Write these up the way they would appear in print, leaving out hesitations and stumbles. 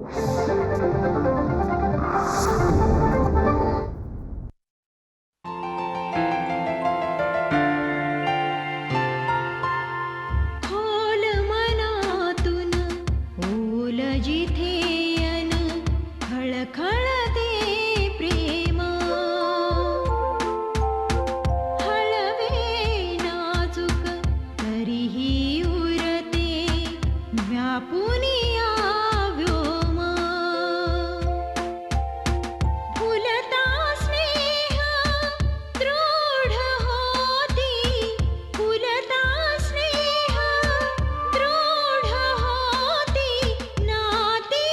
खोल मनातून ओल जिथे अन खळखळते प्रेम हळवे नाजूक तरीही उरते व्यापुनिया व्योम फुलता स्नेह दृढ होती फुलता स्नेह दृढ होती नाती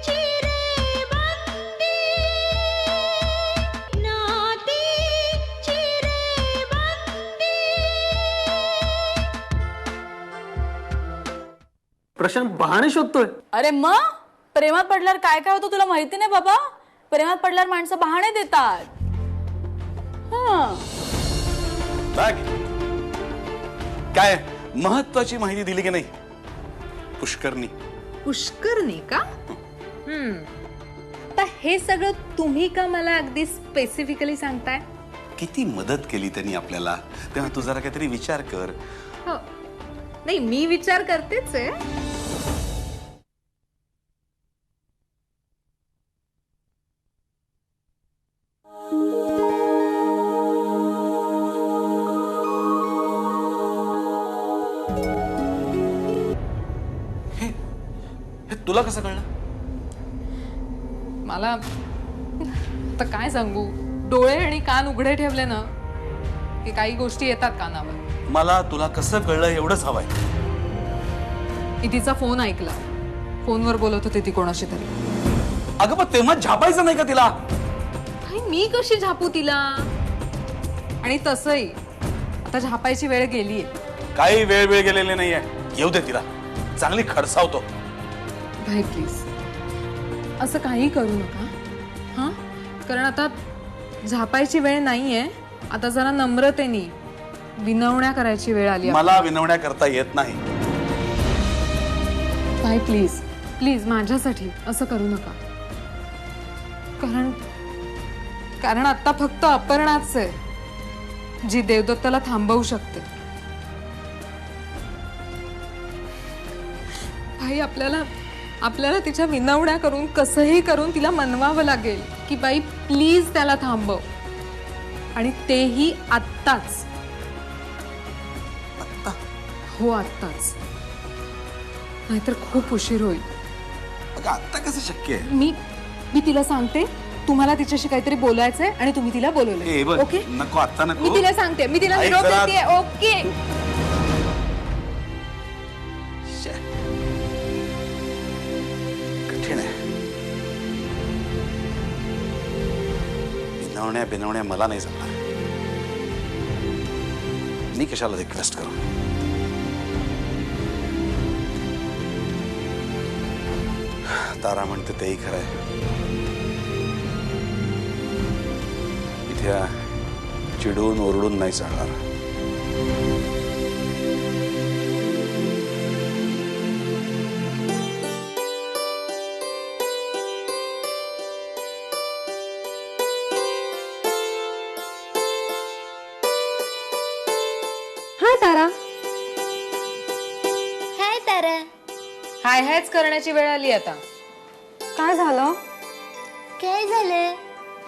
चिरेबंदी नाती चिरेबंदी. प्रशांत बहाणे शोधतोय. अरे मग प्रेमात पडल्यावर काय काय होतं तुला माहिती नाही बाबा. प्रेमात पडल्यावर माणसं बहाणे देतात. बघ काय महत्वाची माहिती दिली की नाही पुष्करनी. पुष्करनी का? तर हे सगळं तुम्ही का मला अगदी स्पेसिफिकली सांगताय? किती मदत केली त्यांनी आपल्याला, तेव्हा तू जरा काहीतरी विचार कर. हो, नाही मी विचार करतेच आहे. हे तुला कसं कळलं? मला आता काय सांगू, डोळे आणि कान उघडे ठेवले ना की काही गोष्टी येतात कानावर. मला तुला कसं कळलं एवढंच हवंय. मी तिचा फोन ऐकला. फोनवर बोलत होते ती कोणाशी तरी. अगं पण तेव्हा झापायचं नाही का तिला? भाई मी कशी झापू तिला? आणि तसंही आता झापायची वेळ गेलीये. काही वेळ गेलेली नाहीये. येऊ दे तिला, चांगली खडसावतो. भाई प्लीज असं काही करू नका हां, कारण आता झापायची वेळ नाहीये. आता जरा नम्रतेने विनवण्या करायची वेळ आली. मला विनवण्या करता येत नाही. भाई प्लीज प्लीज माझ्यासाठी असं करू नका. कारण आता फक्त अपर्णाच आहे जी देवदत्ताला थांबवू शकते. भाई आपल्याला तिच्या विनवण्या करून कसंही करून तिला मनवावं लागेल की बाई प्लीज त्याला थांबव. आणि तेही आत्ताच. हो आत्ताच, नाहीतर खूप उशीर होईल. अगं आता कसं शक्य आहे? मी तिला सांगते तुम्हाला तिच्याशी काहीतरी बोलायचंय आणि तुम्ही तिला बोलवलंय. ओके नको आता नको. मी तिला सांगते, मी तिला ऐक निरोप जरा. देते. ओके कठीण आहे. बिनवण्या मला नाही जमणार. मी कशाला रिक्वेस्ट करू? तारा म्हणते तेही खरं आहे. इथे चिडून ओरडून नाही चालणार. हाय तारा. हाय तारा. हाय हायच करण्याची वेळ आली आता. काय झालं? काय झालं?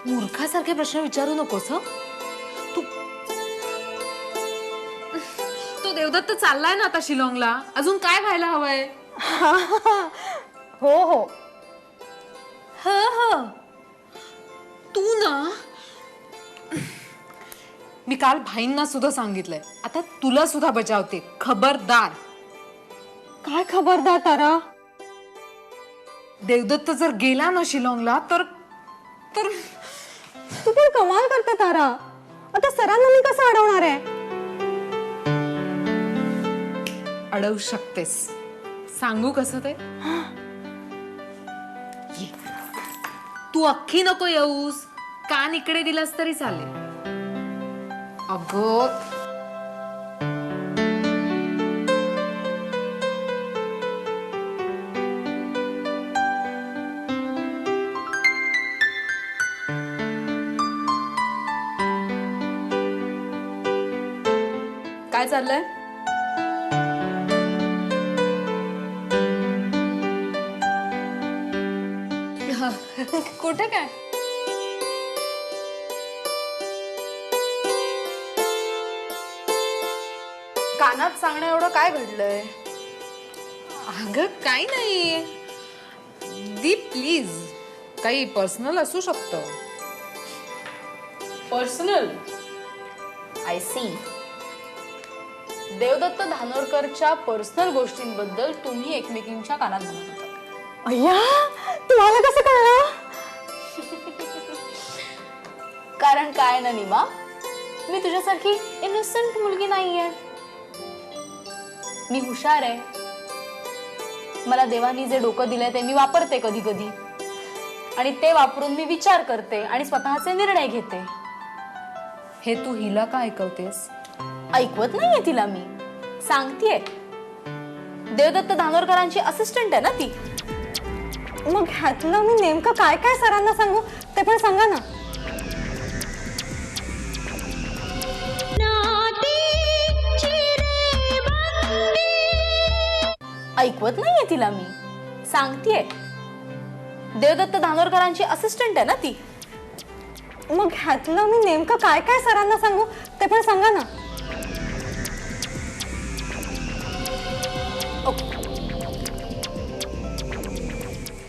मूर्खासारखे प्रश्न विचारू नकोस. हं तो देवदत्त चाललाय ना आता शिलाँगला. अजून काय व्हायला हवंय? हो हो हो तू ना, मी काल भाईंना सुद्धा सांगितलंय. आता तुला सुद्धा बजावते. खबरदार. काय खबरदार तारा? देवदत्त जर गेला ना शिलाँगला तर तू पण कमाल करते तारा. आता सरांना मी कसं अडवणार आहे? अडवू शकतेस. सांगू कसं ते? ये. तू अख्खी नको येऊस. कान इकडे दिलास तरी चालेल. अगं काय चाललंय? कुठे काय? कानात सांगण्या एवढं काय घडलंय? अगं काही नाही. दीप प्लीज, काही पर्सनल असू शकतं. पर्सनल? I see. देवदत्त धानोरकरच्या पर्सनल गोष्टींबद्दल तुम्ही एकमेकींच्या कानात म्हणत होता. अय्या, तुम्हाला कसं कळलं? कारण काय ना निमा, मी तुझ्यासारखी इनोसेंट मुलगी नाहीये. मी हुशार आहे. मला देवानी जे डोकं दिलंय ते मी वापरते कधी कधी, आणि ते वापरून मी विचार करते आणि स्वतःचे निर्णय घेते. हे तू हिला का ऐकवतेस? ऐकवत नाहीये तिला, मी सांगतेय. देवदत्त धानोरकरांची असिस्टंट आहे ना ती. मग ह्यातलं मी नेमकं काय काय सरांना सांगू ते पण सांगा ना. ऐकवत नाहीये तिला, मी सांगतेय. देवदत्त धानोरकरांची असिस्टंट आहे ना ती. मग ह्यातलं मी नेमकं काय काय सरांना सांगू ते पण सांगा ना.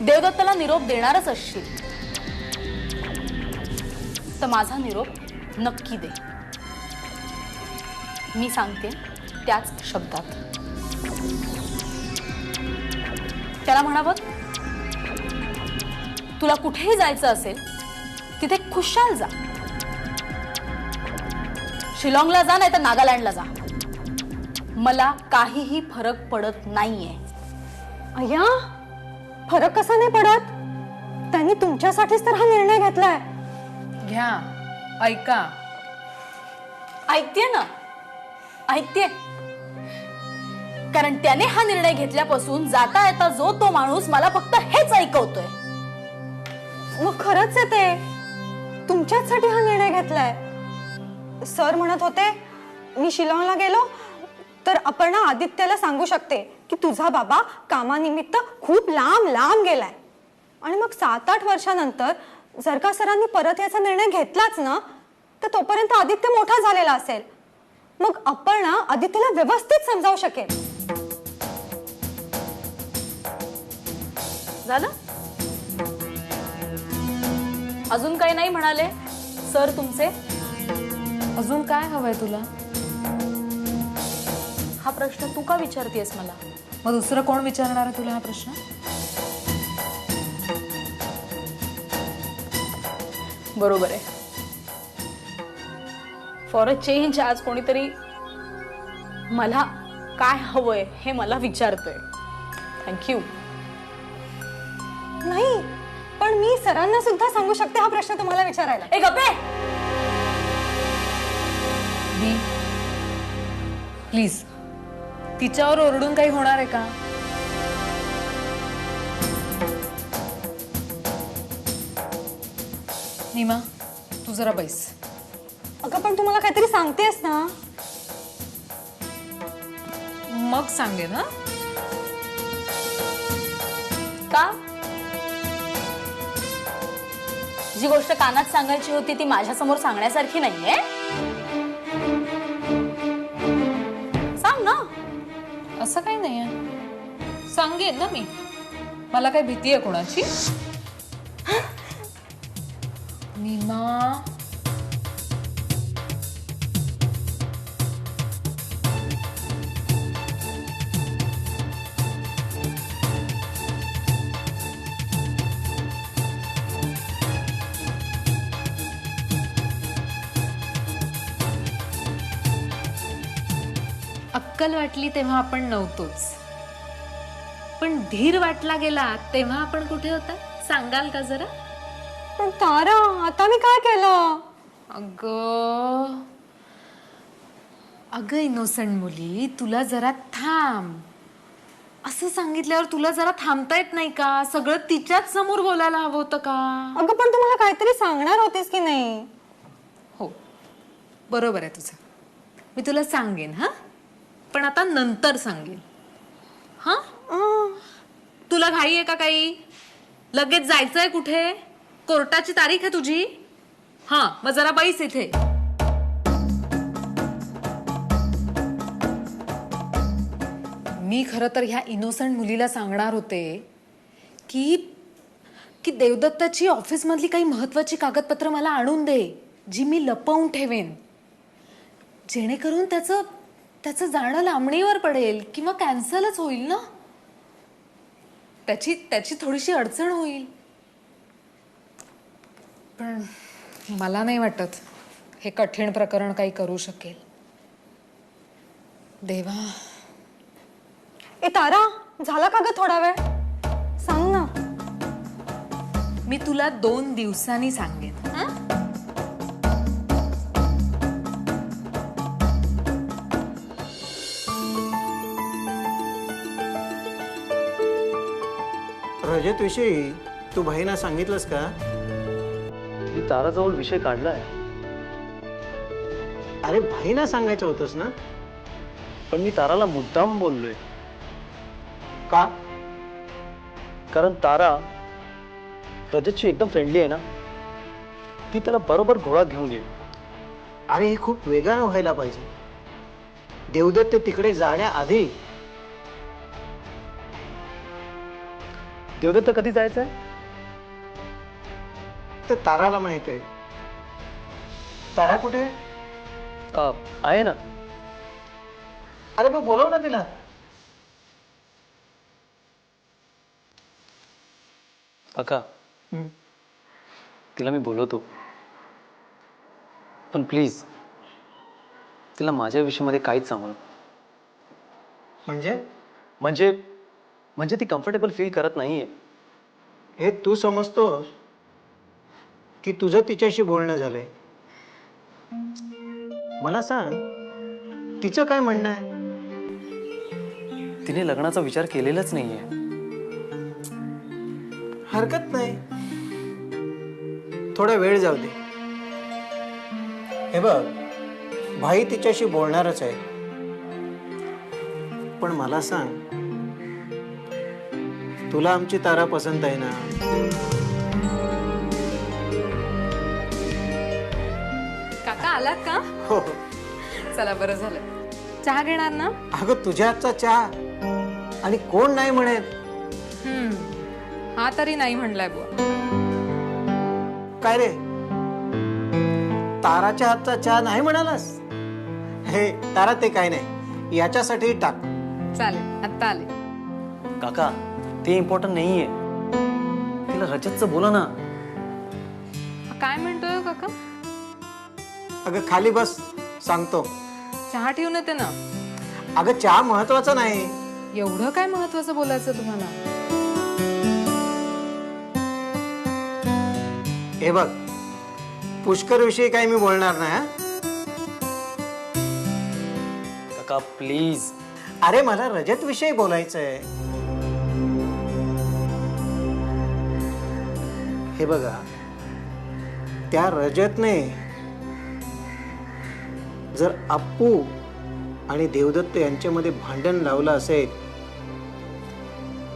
देवदत्तला निरोप देणारच असशील तर माझा निरोप नक्की दे. मी सांगते त्याच शब्दात. त्याला म्हणावं, तुला कुठेही जायचं असेल तिथे खुशाल जा. शिलाँगला जा, नाही तर नागालँडला जा. मला काहीही फरक पडत नाहीये. अय्या, फरक कसा नाही पडत? त्यांनी तुमच्यासाठीच तर हा निर्णय घेतलाय. घ्या, ऐका. ऐकतेय ना, ऐकतेय. कारण त्याने हा निर्णय घेतल्यापासून जाता येता जो तो माणूस मला फक्त हेच ऐकवतोय. मग खरंच आहे ते. तुमच्याचसाठी हा निर्णय घेतलाय. सर म्हणत होते, मी शिलाँगला गेलो तर अपर्णा आदित्यला सांगू शकते की तुझा बाबा कामानिमित्त खूप लांब लांब गेलाय. आणि मग 7-8 वर्षानंतर जर का सरांनी परत याचा निर्णय घेतलाच ना, तर तोपर्यंत आदित्य मोठा झालेला असेल. मग अपर्णा आदित्यला व्यवस्थित समजावू शकेल. झालं? अजून काही नाही म्हणाले सर तुमचे? अजून काय हवंय तुला? हा प्रश्न तू का विचारतेस मला? मग दुसरं कोण विचारणार आहे तुला हा प्रश्न? बरोबर आहे. फॉर अ चेंज आज कोणीतरी मला काय हवंय हे मला विचारतोय. थँक्यू. नाही, पण मी सरांना सुद्धा सांगू शकते हा प्रश्न तुम्हाला विचारायला. ए गप्पे. प्लीज, तिच्यावर ओरडून काही होणार आहे का? नीमा, तू जरा बैस. अगं पण तुम्हाला काहीतरी सांगतेस ना. मग सांगे ना. का? जी गोष्ट कानात सांगायची होती ती माझ्या समोर सांगण्यासारखी नाहीये. सांग ना. असं काही नाहीये, सांगेन ना मी. मला काय भीती आहे कोणाची? नीमा, अक्कल वाटली तेव्हा आपण नव्हतोच, पण धीर वाटला गेला तेव्हा आपण कुठे होता सांगाल का जरा? पण तारा, आता मी काय केलं? अगं अगं इनोसंट मुली, तुला जरा थांब असं सांगितल्यावर तुला जरा थांबता येत नाही का? सगळं तिच्याच समोर बोलायला हवं होतं का? अगं पण तू मला काहीतरी सांगणार होतीस की नाही? हो, बरोबर आहे तुझं. मी तुला सांगेन हा, पण आता नंतर सांगेन हा. तुला घाई आहे का काही? लगेच जायचंय कुठे? कोर्टाची तारीख आहे तुझी. हा मग जरा बैस इथे. मी खरं तर ह्या इनोसंट मुलीला सांगणार होते की की देवदत्ताची ऑफिसमधली काही महत्वाची कागदपत्र मला आणून दे, जी मी लपवून ठेवेन, जेणेकरून त्याचं जाणं लांबणीवर पडेल किंवा कॅन्सलच होईल ना. त्याची थोडीशी अडचण होईल. पण मला नाही वाटत हे कठीण प्रकरण काही करू शकेल. देवा. ए तारा, झाला का ग थोडा वेळ? सांग ना. मी तुला 2 दिवसांनी सांगेन हा? रजत विषयी तू भाईना सांगितलंस का? मी ताराजवळ विषय काढलाय. अरे भाईना सांगायचं होतंस ना. पण मी ताराला मुद्दाम बोललोय. का? कारण तारा रजतशी एकदम फ्रेंडली आहे ना. ती त्याला बरोबर घोळात घेऊन येईल. अरे हे खूप वेगानं व्हायला पाहिजे. देवदत्त तिकडे जाण्याआधी. देवदत्त कधी जायचंय? तर ताराला माहित आहे. तारा कुठे आहे? आहे ना. अरे मग बोलव ना तिला. काका, तिला मी बोलवतो, पण प्लीज तिला माझ्या विषयामध्ये काहीच सांगू नको. म्हणजे ती कम्फर्टेबल फील करत नाहीये. हे तू समजतोस की तुझं तिच्याशी बोलणं झालंय? मला सांग, तिचं काय म्हणणं आहे? तिने लग्नाचा विचार केलेलाच नाहीये. हरकत नाही, थोडा वेळ जाऊ दे. हे बघ, भाई तिच्याशी बोलणारच आहे. पण मला सांग, तुला आमची तारा पसंत आहे ना? काका आलात का? हो. चला बरं झालं. चहा घेणार ना? अगं तुझ्या हातचा चहा आणि कोण नाही म्हणेल. हा तरी नाही म्हणलाय बुवा. काय रे, ताराच्या हातचा चहा नाही म्हणालास? हे तारा, ते काय नाही, याच्यासाठी टाक. चालेल, आत्ता आले. काका, ते इम्पॉर्टंट नाहीये. तिला रजतचं बोला ना. काय म्हणतोय हो काका? अगं खाली बस, सांगतो. चहा ठेवून येते ना. अगं चहा महत्वाचा नाही. एवढं काय महत्वाचं बोलायचं तुम्हाला? हे बघ, पुष्कर विषयी काही मी बोलणार नाही हा? काका प्लीज. अरे मला रजत विषयी बोलायचंय. हे बघा, त्या रजतने जर अप्पू आणि देवदत्त यांच्यामध्ये भांडण लावलं असेल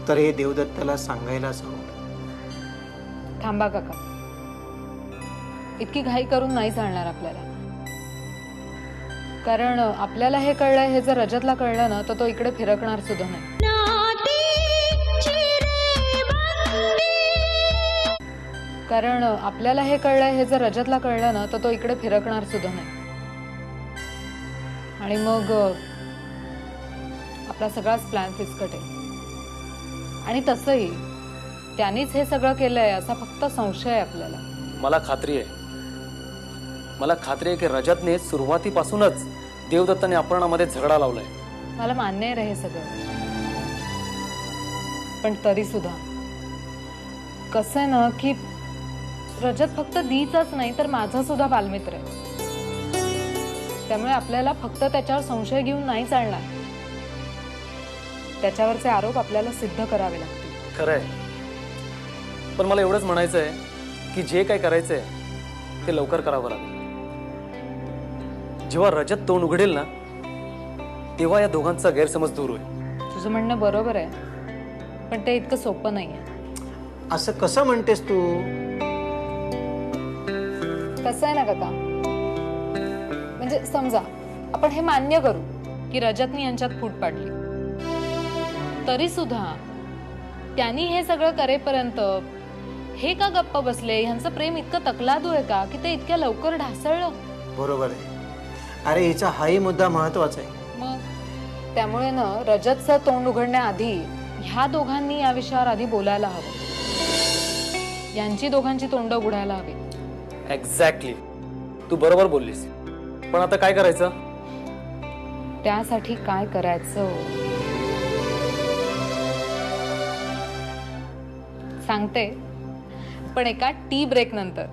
तर हे देवदत्ताला सांगायलाच हवं. थांबा काका, इतकी घाई करून नाही चालणार आपल्याला. कारण आपल्याला हे कळलंय, हे जर रजतला कळलं ना तर तो इकडे फिरकणार सुद्धा नाही. कारण आपल्याला हे कळलंय, हे जर रजतला कळलं ना तर तो इकडे फिरकणार सुद्धा नाही. आणि मग आपला सगळाच प्लॅन फिसकटेल. आणि तसंही त्यानेच हे सगळं केलंय असा फक्त संशय आहे आपल्याला. मला खात्री आहे की रजतने सुरुवातीपासूनच देवदत्ताने अपहरणामध्ये झगडा लावलाय. मला मान्य आहे रे हे सगळं, पण तरी सुद्धा कसं आहे ना की रजत फक्त दीचाच नाही तर माझा सुद्धा बालमित्र आहे. त्यामुळे आपल्याला फक्त त्याच्यावर संशय घेऊन नाही चालणार. त्याच्यावरचे आरोप आपल्याला सिद्ध करावे लागतील. खरंय, पण मला एवढंच म्हणायचं आहे की जे काय करायचंय ते लवकर करावं लागेल. जेव्हा रजत तोंड उघडेल ना तेव्हा या दोघांचा गैरसमज दूर होईल. तुझं म्हणणं बरोबर आहे, पण ते इतकं सोपं नाहीये. असं कसं म्हणतेस तू? कसं आहे ना काका, म्हणजे समजा आपण हे मान्य करू की रजतनी यांच्यात फूट पाडली, तरी सुद्धा त्यांनी हे सगळं करेपर्यंत हे का गप्प बसले? ह्यांचं प्रेम इतकं तकलादू आहे का की ते इतक्या लवकर ढासळलं? बरोबर आहे. अरे हिचा हाही मुद्दा महत्वाचा आहे. मग त्यामुळे ना रजतचं तोंड उघडण्याआधी ह्या दोघांनी या विषयावर आधी बोलायला हवं. यांची दोघांची तोंड उघडायला हवी. एक्झॅक्टली, तू बरोबर बोललीस. पण आता काय करायचं? त्यासाठी काय करायचं सांगते, पण एका टी ब्रेक नंतर.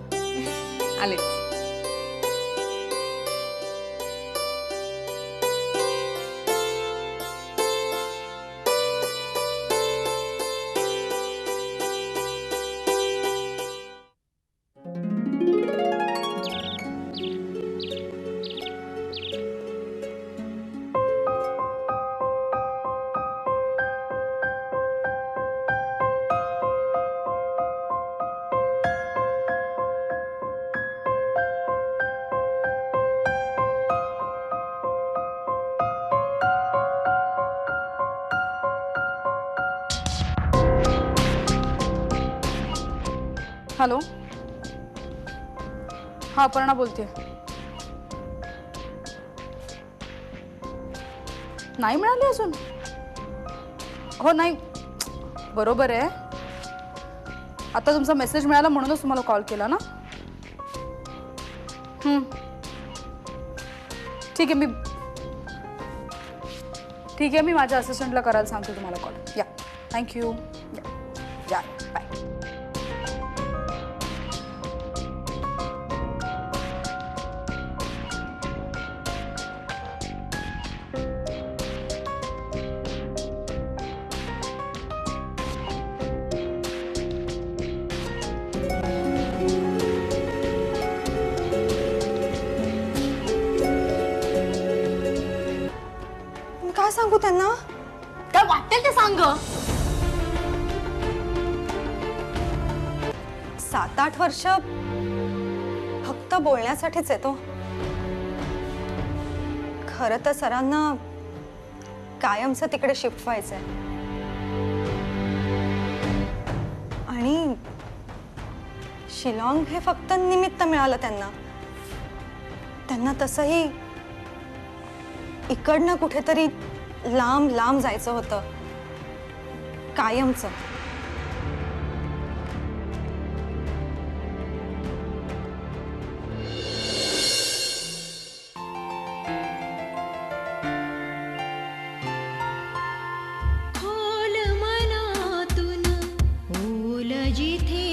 आलेच. हॅलो, हा अपर्णा बोलते. नाही मिळाली अजून? हो नाही, बरोबर आहे. आता तुमचा मेसेज मिळाला म्हणूनच तुम्हाला कॉल केला ना. ठीक आहे, मी माझ्या असिस्टंटला करायला सांगते तुम्हाला कॉल. या, थँक्यू. या, बाय. काय सांगू त्यांना? काय वाटेल ते सांग. 7-8 वर्ष फक्त बोलण्यासाठीच येतो. खरं तर सरांना कायमचं तिकडे शिफ्ट व्हायचंय आणि शिलाँग हे फक्त निमित्त मिळालं त्यांना. त्यांना तसंही इकडनं कुठेतरी लांब लांब जायचं होतं, कायमचं. खोल मनातून ओल जिथे